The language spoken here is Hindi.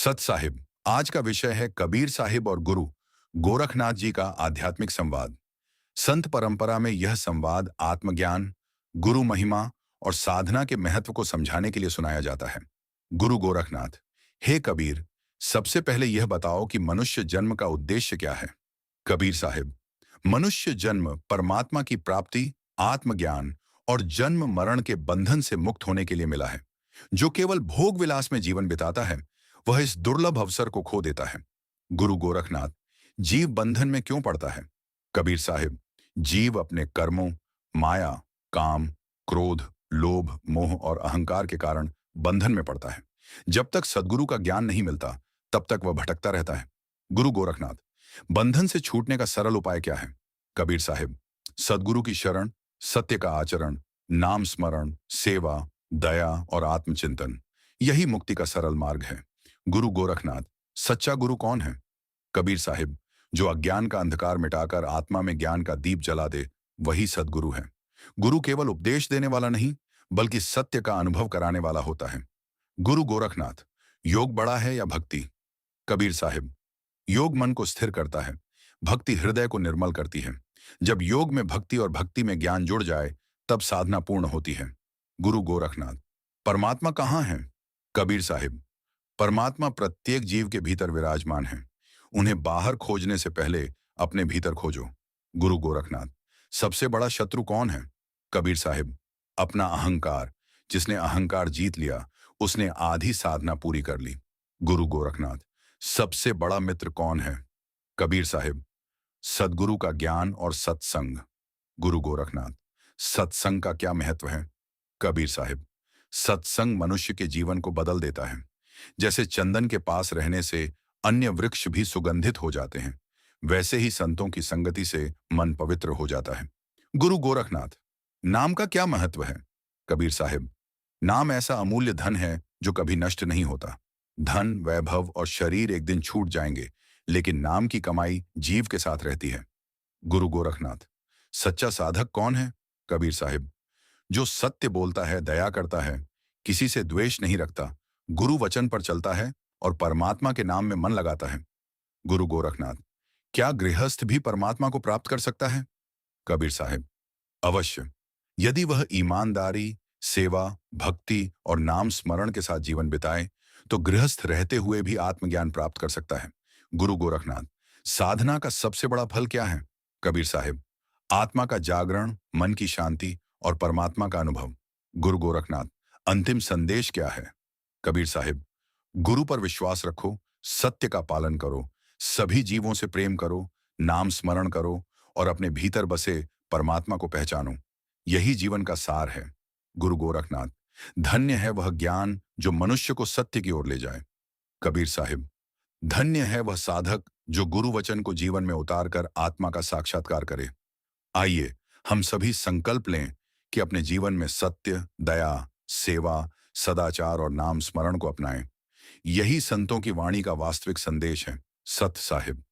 सत साहिब। आज का विषय है कबीर साहिब और गुरु गोरखनाथ जी का आध्यात्मिक संवाद। संत परंपरा में यह संवाद आत्मज्ञान, गुरु महिमा और साधना के महत्व को समझाने के लिए सुनाया जाता है। गुरु गोरखनाथ। हे कबीर, सबसे पहले यह बताओ कि मनुष्य जन्म का उद्देश्य क्या है। कबीर साहिब। मनुष्य जन्म परमात्मा की प्राप्ति, आत्मज्ञान और जन्म मरण के बंधन से मुक्त होने के लिए मिला है। जो केवल भोग विलास में जीवन बिताता है, वह इस दुर्लभ अवसर को खो देता है। गुरु गोरखनाथ। जीव बंधन में क्यों पड़ता है। कबीर साहिब। जीव अपने कर्मों, माया, काम, क्रोध, लोभ, मोह और अहंकार के कारण बंधन में पड़ता है। जब तक सद्गुरु का ज्ञान नहीं मिलता, तब तक वह भटकता रहता है। गुरु गोरखनाथ। बंधन से छूटने का सरल उपाय क्या है। कबीर साहिब। सद्गुरु की शरण, सत्य का आचरण, नाम स्मरण, सेवा, दया और आत्मचिंतन, यही मुक्ति का सरल मार्ग है। गुरु गोरखनाथ। सच्चा गुरु कौन है। कबीर साहिब। जो अज्ञान का अंधकार मिटाकर आत्मा में ज्ञान का दीप जला दे, वही सद्गुरु है। गुरु केवल उपदेश देने वाला नहीं, बल्कि सत्य का अनुभव कराने वाला होता है। गुरु गोरखनाथ। योग बड़ा है या भक्ति। कबीर साहिब। योग मन को स्थिर करता है, भक्ति हृदय को निर्मल करती है। जब योग में भक्ति और भक्ति में ज्ञान जुड़ जाए, तब साधना पूर्ण होती है। गुरु गोरखनाथ। परमात्मा कहाँ है। कबीर साहिब। परमात्मा प्रत्येक जीव के भीतर विराजमान है। उन्हें बाहर खोजने से पहले अपने भीतर खोजो। गुरु गोरखनाथ। सबसे बड़ा शत्रु कौन है। कबीर साहिब। अपना अहंकार। जिसने अहंकार जीत लिया, उसने आधी साधना पूरी कर ली। गुरु गोरखनाथ। सबसे बड़ा मित्र कौन है। कबीर साहिब। सद्गुरु का ज्ञान और सत्संग। गुरु गोरखनाथ। सत्संग का क्या महत्व है। कबीर साहिब। सत्संग मनुष्य के जीवन को बदल देता है। जैसे चंदन के पास रहने से अन्य वृक्ष भी सुगंधित हो जाते हैं, वैसे ही संतों की संगति से मन पवित्र हो जाता है। गुरु गोरखनाथ। नाम का क्या महत्व है। कबीर साहिब। नाम ऐसा अमूल्य धन है जो कभी नष्ट नहीं होता। धन, वैभव और शरीर एक दिन छूट जाएंगे, लेकिन नाम की कमाई जीव के साथ रहती है। गुरु गोरखनाथ। सच्चा साधक कौन है। कबीर साहिब। जो सत्य बोलता है, दया करता है, किसी से द्वेष नहीं रखता, गुरु वचन पर चलता है और परमात्मा के नाम में मन लगाता है। गुरु गोरखनाथ। क्या गृहस्थ भी परमात्मा को प्राप्त कर सकता है। कबीर साहिब। अवश्य, यदि वह ईमानदारी, सेवा, भक्ति और नाम स्मरण के साथ जीवन बिताए, तो गृहस्थ रहते हुए भी आत्मज्ञान प्राप्त कर सकता है। गुरु गोरखनाथ। साधना का सबसे बड़ा फल क्या है। कबीर साहिब। आत्मा का जागरण, मन की शांति और परमात्मा का अनुभव। गुरु गोरखनाथ। अंतिम संदेश क्या है। कबीर साहिब। गुरु पर विश्वास रखो, सत्य का पालन करो, सभी जीवों से प्रेम करो, नाम स्मरण करो और अपने भीतर बसे परमात्मा को पहचानो। यही जीवन का सार है। गुरु गोरखनाथ। धन्य है वह ज्ञान जो मनुष्य को सत्य की ओर ले जाए। कबीर साहिब। धन्य है वह साधक जो गुरु वचन को जीवन में उतारकर आत्मा का साक्षात्कार करे। आइए हम सभी संकल्प लें कि अपने जीवन में सत्य, दया, सेवा, सदाचार और नाम स्मरण को अपनाएं। यही संतों की वाणी का वास्तविक संदेश है। सत साहिब।